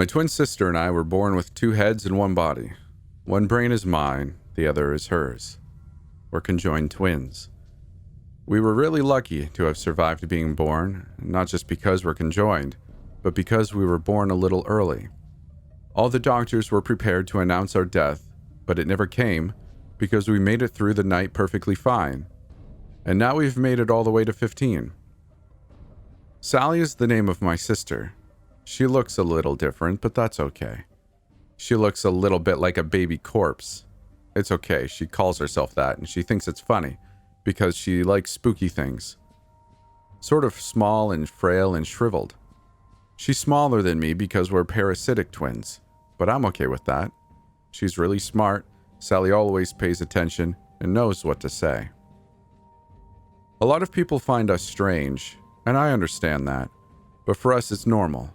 My twin sister and I were born with two heads and one body. One brain is mine, the other is hers. We're conjoined twins. We were really lucky to have survived being born, not just because we're conjoined, but because we were born a little early. All the doctors were prepared to announce our death, but it never came because we made it through the night perfectly fine. And now we've made it all the way to 15. Sally is the name of my sister. She looks a little different, but that's okay. She looks a little bit like a baby corpse. It's okay, she calls herself that, and she thinks it's funny, because she likes spooky things. Sort of small and frail and shriveled. She's smaller than me because we're parasitic twins, but I'm okay with that. She's really smart, Sally always pays attention, and knows what to say. A lot of people find us strange, and I understand that, but for us it's normal.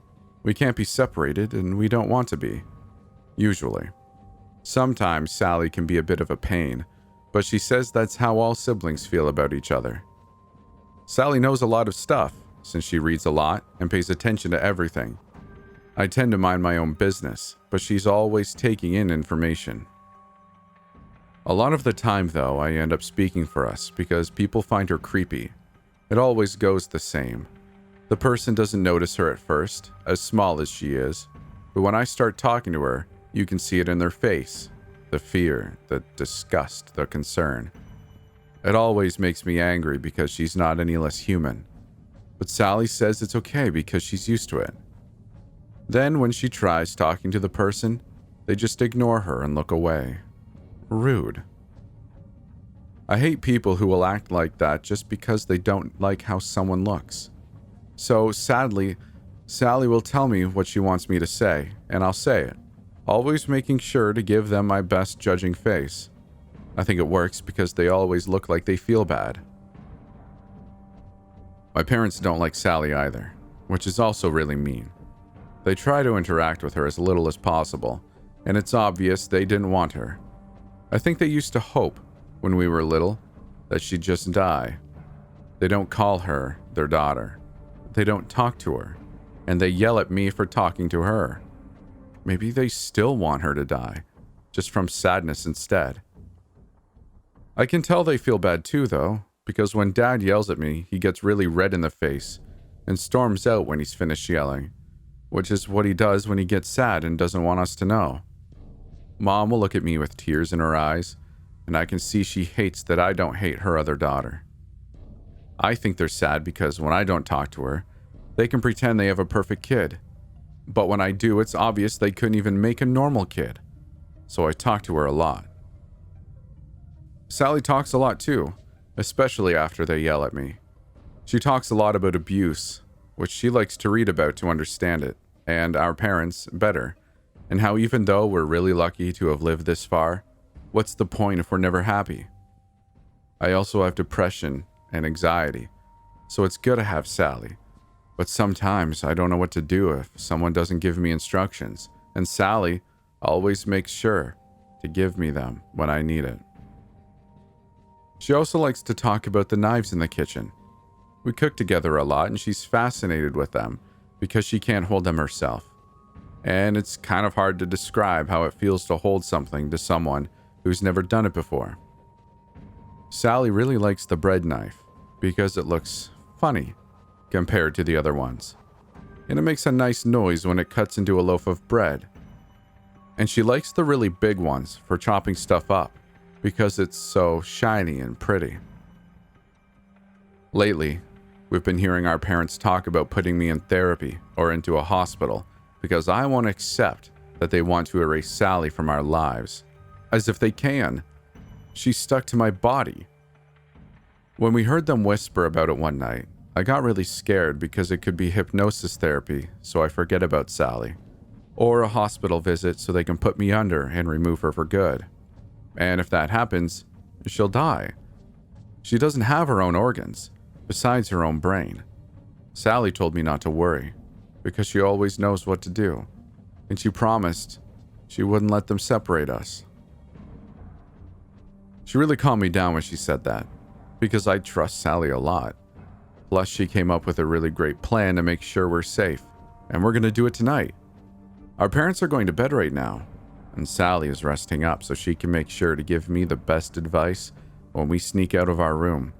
We can't be separated, and we don't want to be. Usually. Sometimes Sally can be a bit of a pain, but she says that's how all siblings feel about each other. Sally knows a lot of stuff, since she reads a lot and pays attention to everything. I tend to mind my own business, but she's always taking in information. A lot of the time, though, I end up speaking for us because people find her creepy. It always goes the same. The person doesn't notice her at first, as small as she is, but when I start talking to her, you can see it in their face. The fear, the disgust, the concern. It always makes me angry because she's not any less human. But Sally says it's okay because she's used to it. Then when she tries talking to the person, they just ignore her and look away. Rude. I hate people who will act like that just because they don't like how someone looks. So, sadly, Sally will tell me what she wants me to say, and I'll say it, always making sure to give them my best judging face. I think it works because they always look like they feel bad. My parents don't like Sally either, which is also really mean. They try to interact with her as little as possible, and it's obvious they didn't want her. I think they used to hope, when we were little, that she'd just die. They don't call her their daughter. They don't talk to her, and they yell at me for talking to her. Maybe they still want her to die, just from sadness instead. I can tell they feel bad too, though, because when Dad yells at me, he gets really red in the face and storms out when he's finished yelling, which is what he does when he gets sad and doesn't want us to know. Mom will look at me with tears in her eyes, and I can see she hates that I don't hate her other daughter. I think they're sad because when I don't talk to her, they can pretend they have a perfect kid. But when I do, it's obvious they couldn't even make a normal kid. So I talk to her a lot. Sally talks a lot too, especially after they yell at me. She talks a lot about abuse, which she likes to read about to understand it, and our parents better, and how even though we're really lucky to have lived this far, what's the point if we're never happy? I also have depression and anxiety, so it's good to have Sally. But sometimes I don't know what to do if someone doesn't give me instructions, and Sally always makes sure to give me them when I need it. She also likes to talk about the knives in the kitchen. We cook together a lot, and she's fascinated with them because she can't hold them herself. And it's kind of hard to describe how it feels to hold something to someone who's never done it before. Sally really likes the bread knife because it looks funny compared to the other ones, and it makes a nice noise when it cuts into a loaf of bread. And she likes the really big ones for chopping stuff up because it's so shiny and pretty. Lately, we've been hearing our parents talk about putting me in therapy or into a hospital because I won't accept that they want to erase Sally from our lives. As if they can. She's stuck to my body. When we heard them whisper about it one night, I got really scared because it could be hypnosis therapy, so I forget about Sally. Or a hospital visit so they can put me under and remove her for good. And if that happens, she'll die. She doesn't have her own organs, besides her own brain. Sally told me not to worry, because she always knows what to do, and she promised she wouldn't let them separate us. She really calmed me down when she said that, because I trust Sally a lot. Plus, she came up with a really great plan to make sure we're safe, and we're going to do it tonight. Our parents are going to bed right now, and Sally is resting up so she can make sure to give me the best advice when we sneak out of our room.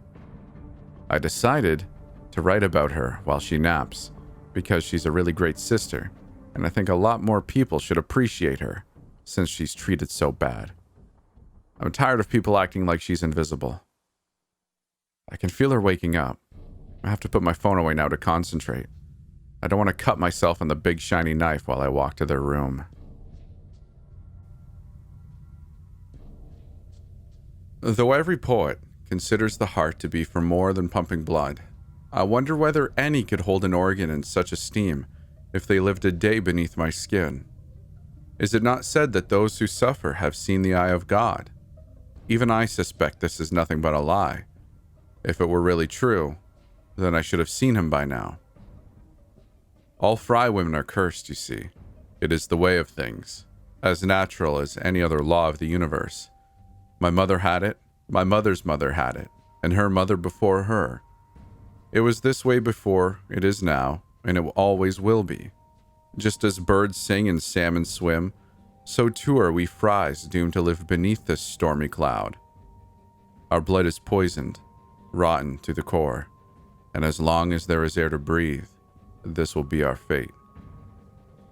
I decided to write about her while she naps because she's a really great sister, and I think a lot more people should appreciate her since she's treated so bad. I'm tired of people acting like she's invisible. I can feel her waking up. I have to put my phone away now to concentrate. I don't want to cut myself on the big shiny knife while I walk to their room. Though every poet considers the heart to be for more than pumping blood, I wonder whether any could hold an organ in such esteem if they lived a day beneath my skin. Is it not said that those who suffer have seen the eye of God? Even I suspect this is nothing but a lie. If it were really true, then I should have seen him by now. All fry women are cursed, you see. It is the way of things, as natural as any other law of the universe. My mother had it, my mother's mother had it, and her mother before her. It was this way before, it is now, and it always will be. Just as birds sing and salmon swim, so too are we fries doomed to live beneath this stormy cloud. Our blood is poisoned, rotten to the core, and as long as there is air to breathe, this will be our fate.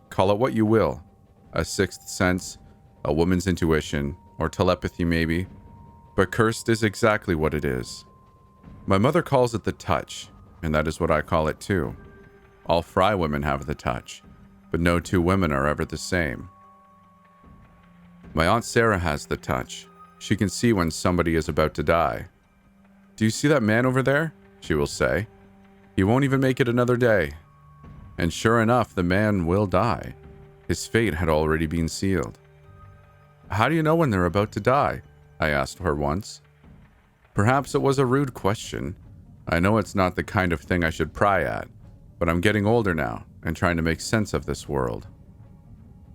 Call it what you will, a sixth sense, a woman's intuition, or telepathy maybe, but cursed is exactly what it is. My mother calls it the touch, and that is what I call it too. All fry women have the touch, but no two women are ever the same. My Aunt Sarah has the touch. She can see when somebody is about to die. Do you see that man over there? She will say. He won't even make it another day. And sure enough, the man will die. His fate had already been sealed. How do you know when they're about to die? I asked her once. Perhaps it was a rude question. I know it's not the kind of thing I should pry at, but I'm getting older now and trying to make sense of this world.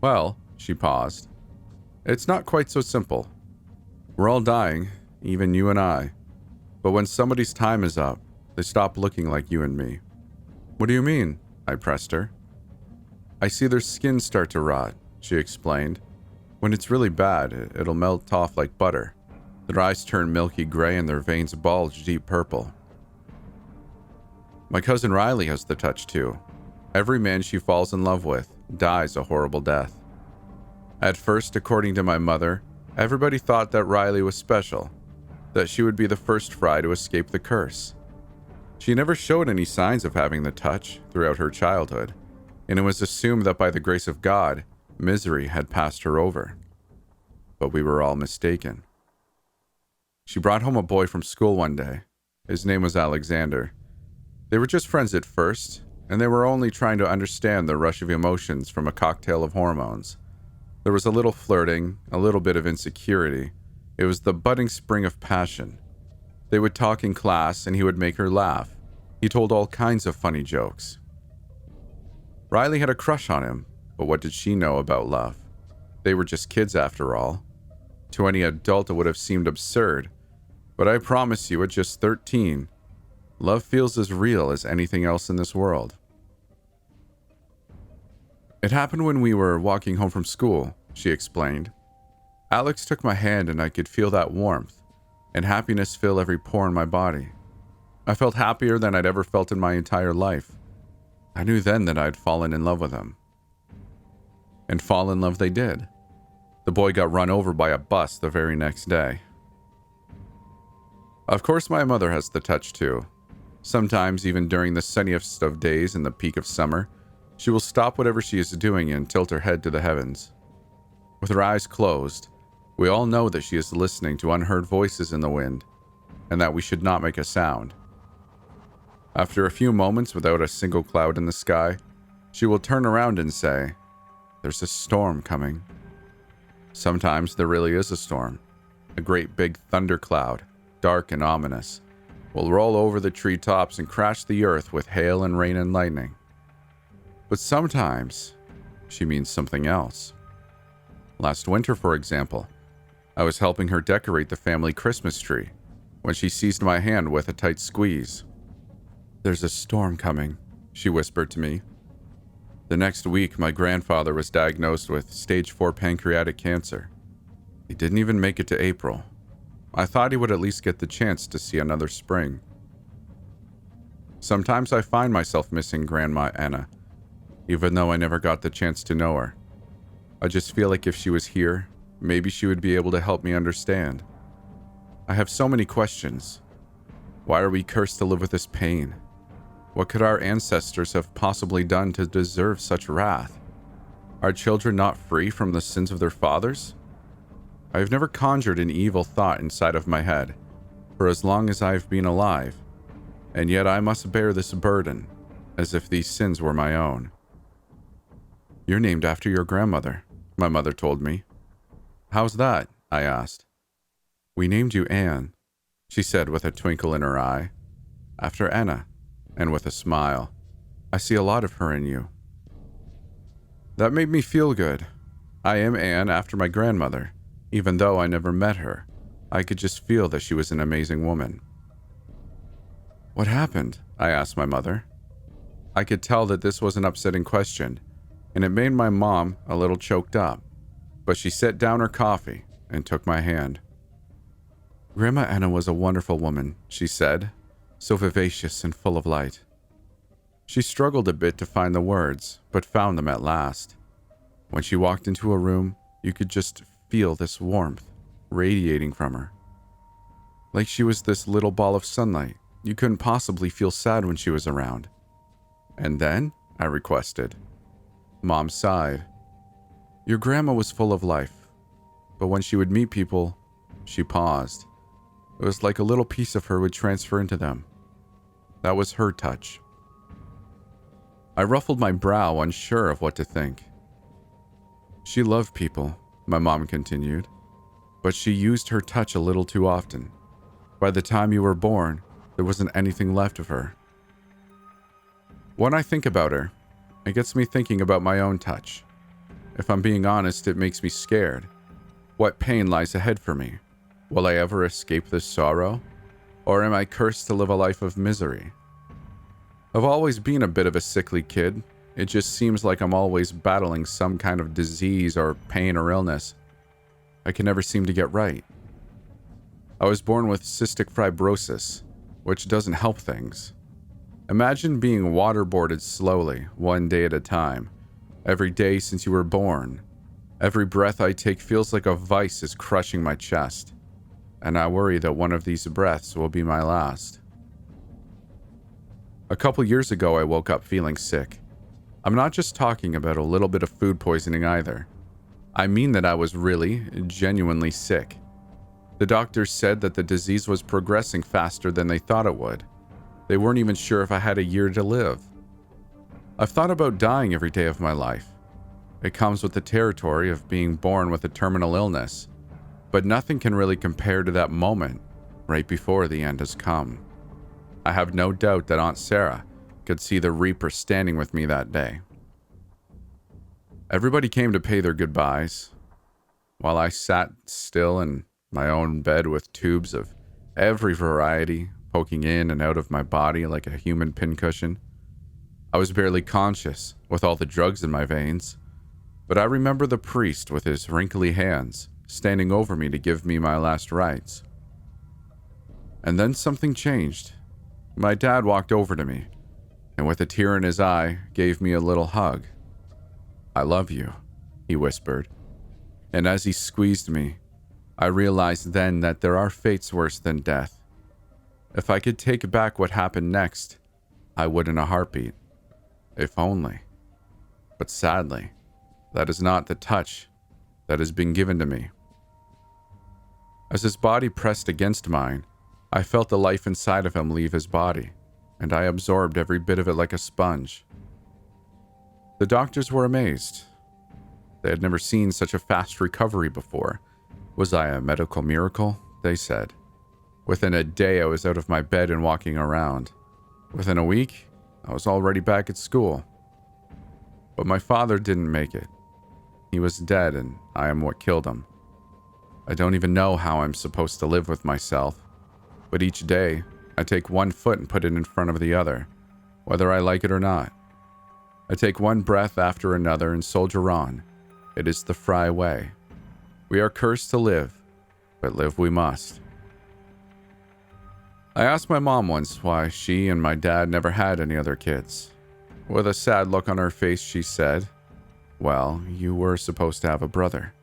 Well, she paused. It's not quite so simple. We're all dying, even you and I. But when somebody's time is up, they stop looking like you and me. What do you mean? I pressed her. I see their skin start to rot, she explained. When it's really bad, it'll melt off like butter. Their eyes turn milky gray and their veins bulge deep purple. My cousin Riley has the touch too. Every man she falls in love with dies a horrible death. At first, according to my mother, everybody thought that Riley was special, that she would be the first fry to escape the curse. She never showed any signs of having the touch throughout her childhood, and it was assumed that by the grace of God, misery had passed her over. But we were all mistaken. She brought home a boy from school one day. His name was Alexander. They were just friends at first, and they were only trying to understand the rush of emotions from a cocktail of hormones. There was a little flirting, a little bit of insecurity. It was the budding spring of passion. They would talk in class, and he would make her laugh. He told all kinds of funny jokes. Riley had a crush on him, but what did she know about love? They were just kids after all. To any adult it would have seemed absurd, but I promise you at just 13, love feels as real as anything else in this world. It happened when we were walking home from school, she explained. Alex took my hand and I could feel that warmth and happiness fill every pore in my body. I felt happier than I'd ever felt in my entire life. I knew then that I'd fallen in love with him. And fall in love they did. The boy got run over by a bus the very next day. Of course my mother has the touch too. Sometimes, even during the sunniest of days in the peak of summer, she will stop whatever she is doing and tilt her head to the heavens. With her eyes closed, we all know that she is listening to unheard voices in the wind, and that we should not make a sound. After a few moments without a single cloud in the sky, she will turn around and say, "There's a storm coming." Sometimes there really is a storm. A great big thundercloud, dark and ominous, will roll over the treetops and crash the earth with hail and rain and lightning. But sometimes she means something else. Last winter, for example, I was helping her decorate the family Christmas tree when she seized my hand with a tight squeeze. "There's a storm coming," she whispered to me. The next week, my grandfather was diagnosed with stage 4 pancreatic cancer. He didn't even make it to April. I thought he would at least get the chance to see another spring. Sometimes I find myself missing Grandma Anna, even though I never got the chance to know her. I just feel like if she was here, maybe she would be able to help me understand. I have so many questions. Why are we cursed to live with this pain? What could our ancestors have possibly done to deserve such wrath? Are children not free from the sins of their fathers? I have never conjured an evil thought inside of my head for as long as I have been alive, and yet I must bear this burden as if these sins were my own. You're named after your grandmother, my mother told me. How's that? I asked. We named you Anne, she said with a twinkle in her eye. After Anna, and with a smile. I see a lot of her in you. That made me feel good. I am Anne after my grandmother. Even though I never met her, I could just feel that she was an amazing woman. What happened? I asked my mother. I could tell that this was an upsetting question, and it made my mom a little choked up, but she set down her coffee and took my hand. Grandma Anna was a wonderful woman, she said, so vivacious and full of light. She struggled a bit to find the words, but found them at last. When she walked into a room, you could just feel this warmth radiating from her. Like she was this little ball of sunlight. You couldn't possibly feel sad when she was around. And then, I requested. Mom sighed. Your grandma was full of life, but when she would meet people, she paused. It was like a little piece of her would transfer into them. That was her touch. I ruffled my brow, unsure of what to think. She loved people, my mom continued, but she used her touch a little too often. By the time you were born, there wasn't anything left of her. When I think about her, it gets me thinking about my own touch. If I'm being honest, it makes me scared. What pain lies ahead for me? Will I ever escape this sorrow? Or am I cursed to live a life of misery? I've always been a bit of a sickly kid. It just seems like I'm always battling some kind of disease or pain or illness. I can never seem to get right. I was born with cystic fibrosis, which doesn't help things. Imagine being waterboarded slowly, one day at a time, every day since you were born. Every breath I take feels like a vice is crushing my chest, and I worry that one of these breaths will be my last. A couple years ago, I woke up feeling sick. I'm not just talking about a little bit of food poisoning either. I mean that I was really, genuinely sick. The doctors said that the disease was progressing faster than they thought it would. They weren't even sure if I had a year to live. I've thought about dying every day of my life. It comes with the territory of being born with a terminal illness, but nothing can really compare to that moment right before the end has come. I have no doubt that Aunt Sarah could see the Reaper standing with me that day. Everybody came to pay their goodbyes, while I sat still in my own bed with tubes of every variety poking in and out of my body like a human pincushion. I was barely conscious with all the drugs in my veins, but I remember the priest with his wrinkly hands standing over me to give me my last rites. And then something changed. My dad walked over to me, and with a tear in his eye, gave me a little hug. I love you, he whispered. And as he squeezed me, I realized then that there are fates worse than death. If I could take back what happened next, I would in a heartbeat. If only. But sadly, that is not the touch that has been given to me. As his body pressed against mine, I felt the life inside of him leave his body, and I absorbed every bit of it like a sponge. The doctors were amazed. They had never seen such a fast recovery before. Was I a medical miracle? They said. Within a day, I was out of my bed and walking around. Within a week, I was already back at school. But my father didn't make it. He was dead, and I am what killed him. I don't even know how I'm supposed to live with myself, but each day, I take one foot and put it in front of the other, whether I like it or not. I take one breath after another and soldier on. It is the Fry way. We are cursed to live, but live we must. I asked my mom once why she and my dad never had any other kids. With a sad look on her face, she said, "Well, you were supposed to have a brother."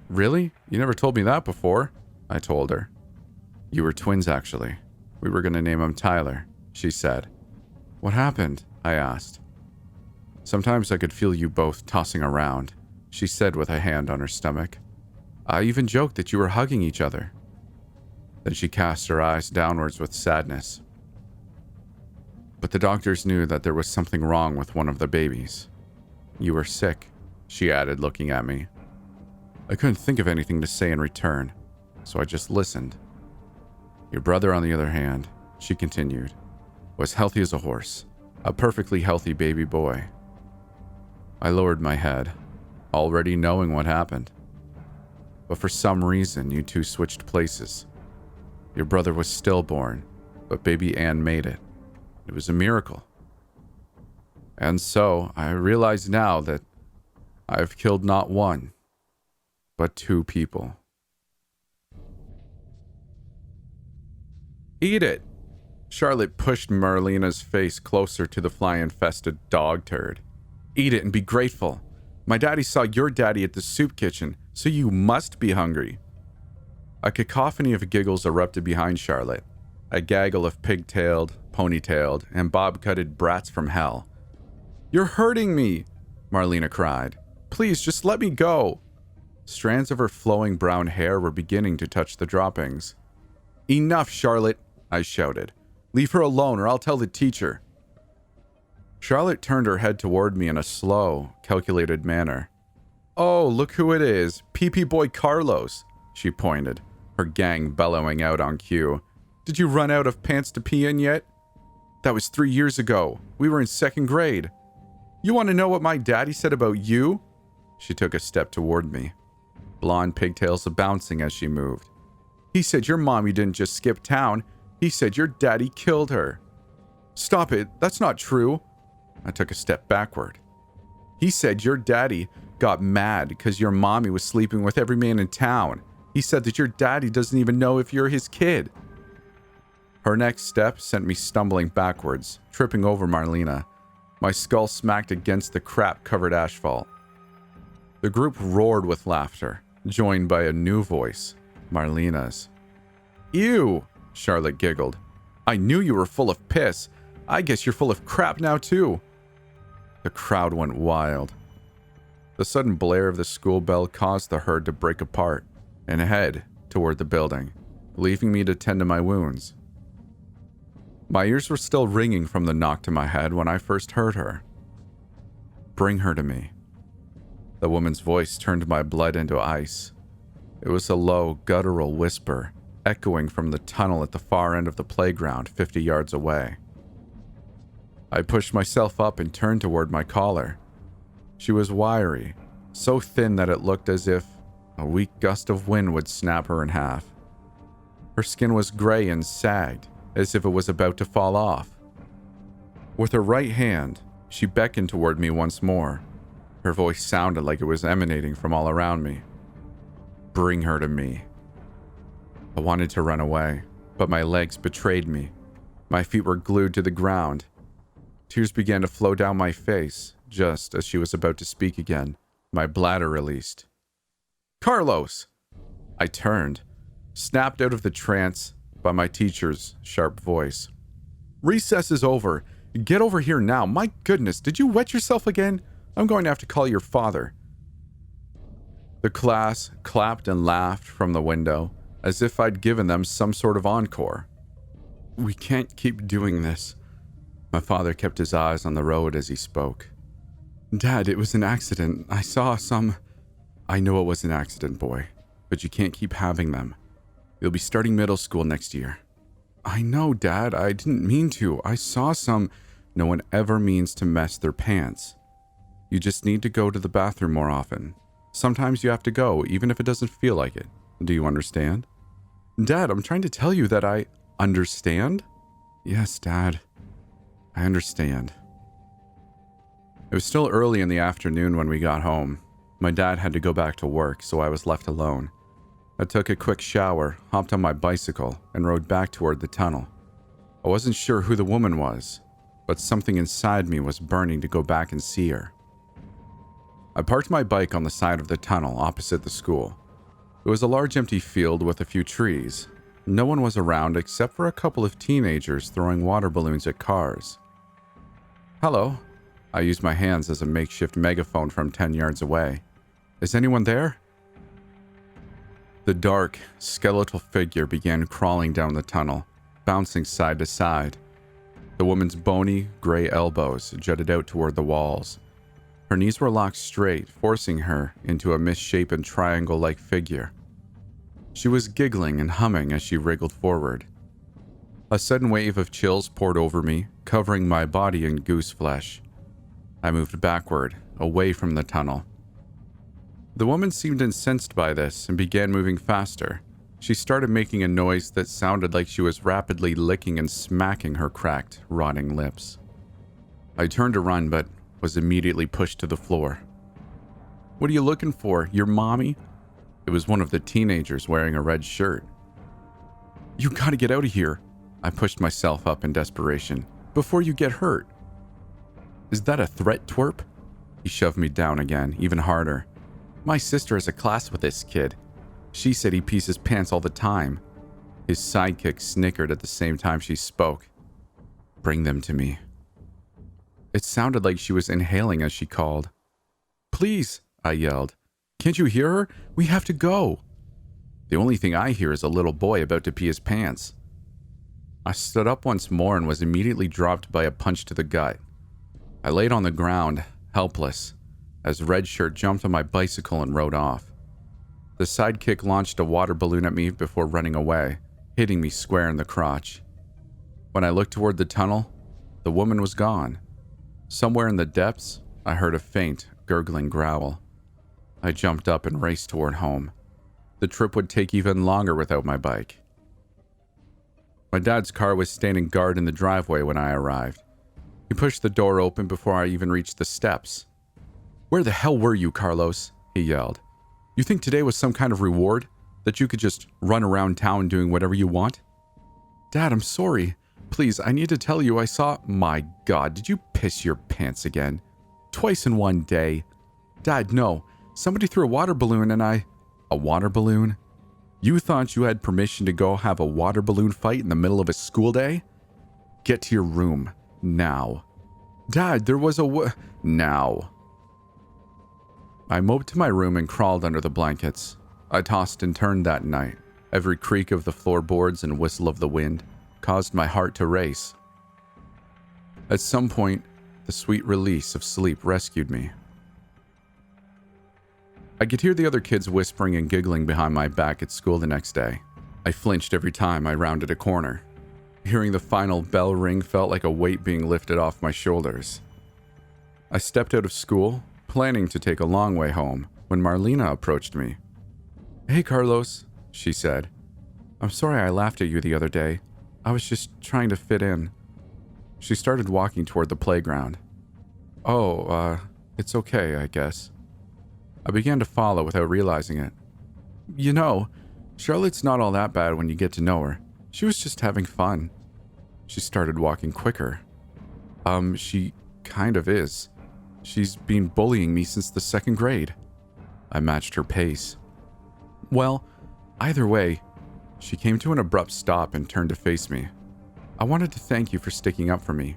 "Really? You never told me that before," I told her. "You were twins, actually. We were going to name him Tyler," she said. "What happened?" I asked. "Sometimes I could feel you both tossing around," she said with a hand on her stomach. "I even joked that you were hugging each other." Then she cast her eyes downwards with sadness. "But the doctors knew that there was something wrong with one of the babies. You were sick," she added, looking at me. I couldn't think of anything to say in return, so I just listened. "Your brother, on the other hand," she continued, "was healthy as a horse, a perfectly healthy baby boy." I lowered my head, already knowing what happened. "But for some reason, you two switched places. Your brother was stillborn, but baby Ann made it. It was a miracle. And so, I realize now that I've killed not one, but two people." "Eat it!" Charlotte pushed Marlena's face closer to the fly-infested dog turd. "Eat it and be grateful. My daddy saw your daddy at the soup kitchen, so you must be hungry." A cacophony of giggles erupted behind Charlotte, a gaggle of pigtailed, ponytailed, and bob-cutted brats from hell. "You're hurting me!" Marlena cried. "Please, just let me go!" Strands of her flowing brown hair were beginning to touch the droppings. "Enough, Charlotte!" I shouted. "Leave her alone or I'll tell the teacher." Charlotte turned her head toward me in a slow, calculated manner. "Oh, look who it is. Pee-pee boy Carlos," she pointed, her gang bellowing out on cue. "Did you run out of pants to pee in yet? That was 3 years ago. We were in 2nd grade. You want to know what my daddy said about you?" She took a step toward me, blonde pigtails a-bouncing as she moved. "He said your mommy didn't just skip town. He said your daddy killed her." "Stop it. That's not true." I took a step backward. "He said your daddy got mad because your mommy was sleeping with every man in town. He said that your daddy doesn't even know if you're his kid." Her next step sent me stumbling backwards, tripping over Marlena. My skull smacked against the crap-covered asphalt. The group roared with laughter, joined by a new voice, Marlena's. "Ew!" Charlotte giggled. "I knew you were full of piss. I guess you're full of crap now, too." The crowd went wild. The sudden blare of the school bell caused the herd to break apart and head toward the building, leaving me to tend to my wounds. My ears were still ringing from the knock to my head when I first heard her. "Bring her to me." The woman's voice turned my blood into ice. It was a low, guttural whisper, echoing from the tunnel at the far end of the playground 50 yards away. I pushed myself up and turned toward my caller. She was wiry, so thin that it looked as if a weak gust of wind would snap her in half. Her skin was gray and sagged, as if it was about to fall off. With her right hand, she beckoned toward me once more. Her voice sounded like it was emanating from all around me. "Bring her to me." I wanted to run away, but my legs betrayed me. My feet were glued to the ground. Tears began to flow down my face, just as she was about to speak again. My bladder released. "Carlos!" I turned, snapped out of the trance by my teacher's sharp voice. "Recess is over. Get over here now. My goodness, did you wet yourself again? I'm going to have to call your father." The class clapped and laughed from the window, as if I'd given them some sort of encore. "We can't keep doing this." My father kept his eyes on the road as he spoke. "Dad, it was an accident. I saw some..." "I know it was an accident, boy, but you can't keep having them. You'll be starting middle school next year." "I know, Dad. I didn't mean to. I saw some..." "No one ever means to mess their pants. You just need to go to the bathroom more often. Sometimes you have to go, even if it doesn't feel like it. Do you understand?" "Dad, I'm trying to tell you that I..." "Understand?" "Yes, Dad. I understand." It was still early in the afternoon when we got home. My dad had to go back to work, so I was left alone. I took a quick shower, hopped on my bicycle, and rode back toward the tunnel. I wasn't sure who the woman was, but something inside me was burning to go back and see her. I parked my bike on the side of the tunnel opposite the school. It was a large empty field with a few trees. No one was around except for a couple of teenagers throwing water balloons at cars. "Hello." I used my hands as a makeshift megaphone from 10 yards away. "Is anyone there?" The dark, skeletal figure began crawling down the tunnel, bouncing side to side. The woman's bony, gray elbows jutted out toward the walls. Her knees were locked straight, forcing her into a misshapen triangle-like figure. She was giggling and humming as she wriggled forward. A sudden wave of chills poured over me, covering my body in goose flesh. I moved backward, away from the tunnel. The woman seemed incensed by this and began moving faster. She started making a noise that sounded like she was rapidly licking and smacking her cracked, rotting lips. I turned to run, but was immediately pushed to the floor. "What are you looking for? Your mommy?" It was one of the teenagers wearing a red shirt. "You gotta get out of here." I pushed myself up in desperation. "Before you get hurt." "Is that a threat, twerp?" He shoved me down again, even harder. "My sister has a class with this kid. She said he pees his pants all the time." His sidekick snickered at the same time she spoke. "Bring them to me." It sounded like she was inhaling as she called. "Please," I yelled. "Can't you hear her? We have to go." "The only thing I hear is a little boy about to pee his pants." I stood up once more and was immediately dropped by a punch to the gut. I laid on the ground, helpless, as Red Shirt jumped on my bicycle and rode off. The sidekick launched a water balloon at me before running away, hitting me square in the crotch. When I looked toward the tunnel, the woman was gone. Somewhere in the depths, I heard a faint, gurgling growl. I jumped up and raced toward home. The trip would take even longer without my bike. My dad's car was standing guard in the driveway when I arrived. He pushed the door open before I even reached the steps. "Where the hell were you, Carlos?" he yelled. "You think today was some kind of reward? That you could just run around town doing whatever you want?" "Dad, I'm sorry. Please, I need to tell you I saw—" "My God, did you piss your pants again? Twice in one day." "Dad, no. Somebody threw a water balloon and I—" "A water balloon? You thought you had permission to go have a water balloon fight in the middle of a school day? Get to your room. Now." "Dad, there was a Now." I moped to my room and crawled under the blankets. I tossed and turned that night. Every creak of the floorboards and whistle of the wind caused my heart to race. At some point, the sweet release of sleep rescued me. I could hear the other kids whispering and giggling behind my back at school the next day. I flinched every time I rounded a corner. Hearing the final bell ring felt like a weight being lifted off my shoulders. I stepped out of school, planning to take a long way home, when Marlena approached me. "Hey, Carlos," she said. "I'm sorry I laughed at you the other day. I was just trying to fit in." She started walking toward the playground. It's okay, I guess." I began to follow without realizing it. "You know, Charlotte's not all that bad when you get to know her. She was just having fun." She started walking quicker. She kind of is. She's been bullying me since the 2nd grade." I matched her pace. "Well, either way," she came to an abrupt stop and turned to face me. "I wanted to thank you for sticking up for me."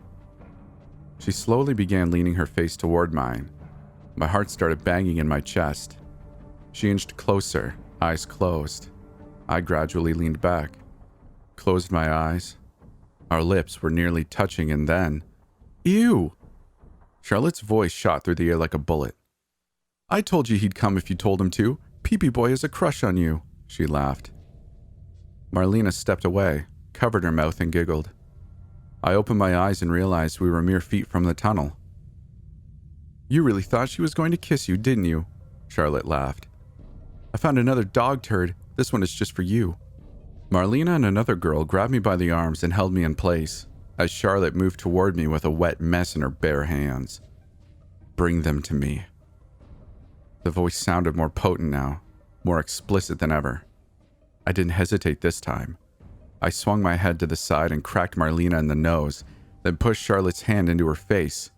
She slowly began leaning her face toward mine. My heart started banging in my chest. She inched closer, eyes closed. I gradually leaned back, closed my eyes. Our lips were nearly touching and then... "Ew!" Charlotte's voice shot through the air like a bullet. "I told you he'd come if you told him to. Pee-pee boy has a crush on you," she laughed. Marlena stepped away, covered her mouth and giggled. I opened my eyes and realized we were mere feet from the tunnel. "You really thought she was going to kiss you, didn't you?" Charlotte laughed. "I found another dog turd. This one is just for you." Marlena and another girl grabbed me by the arms and held me in place, as Charlotte moved toward me with a wet mess in her bare hands. Bring them to me. The voice sounded more potent now, more explicit than ever. I didn't hesitate this time. I swung my head to the side and cracked Marlena in the nose, then pushed Charlotte's hand into her face.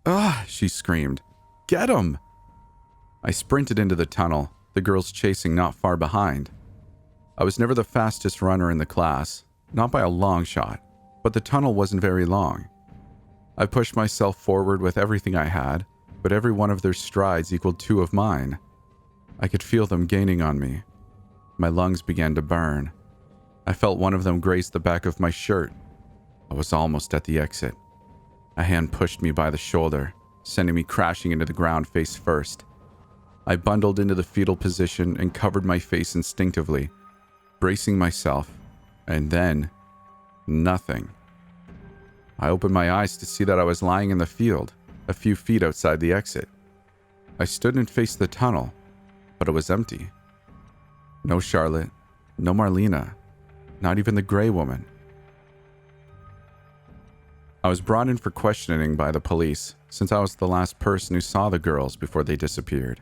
"Ah!" she screamed. "Get him!" I sprinted into the tunnel, the girls chasing not far behind. I was never the fastest runner in the class, not by a long shot, but the tunnel wasn't very long. I pushed myself forward with everything I had, but every one of their strides equaled 2 of mine. I could feel them gaining on me. My lungs began to burn. I felt one of them graze the back of my shirt. I was almost at the exit. A hand pushed me by the shoulder, sending me crashing into the ground face first. I bundled into the fetal position and covered my face instinctively, bracing myself, and then nothing. I opened my eyes to see that I was lying in the field, a few feet outside the exit. I stood and faced the tunnel, but it was empty. No Charlotte, no Marlena, not even the gray woman. I was brought in for questioning by the police, since I was the last person who saw the girls before they disappeared.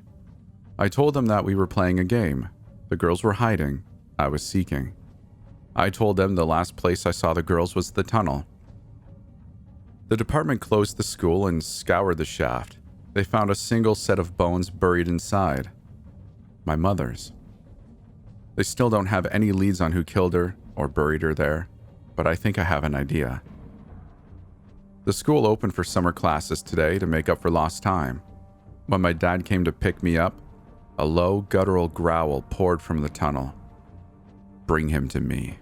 I told them that we were playing a game. The girls were hiding. I was seeking. I told them the last place I saw the girls was the tunnel. The department closed the school and scoured the shaft. They found a single set of bones buried inside. My mother's. They still don't have any leads on who killed her or buried her there, but I think I have an idea. The school opened for summer classes today to make up for lost time. When my dad came to pick me up, a low, guttural growl poured from the tunnel. Bring him to me.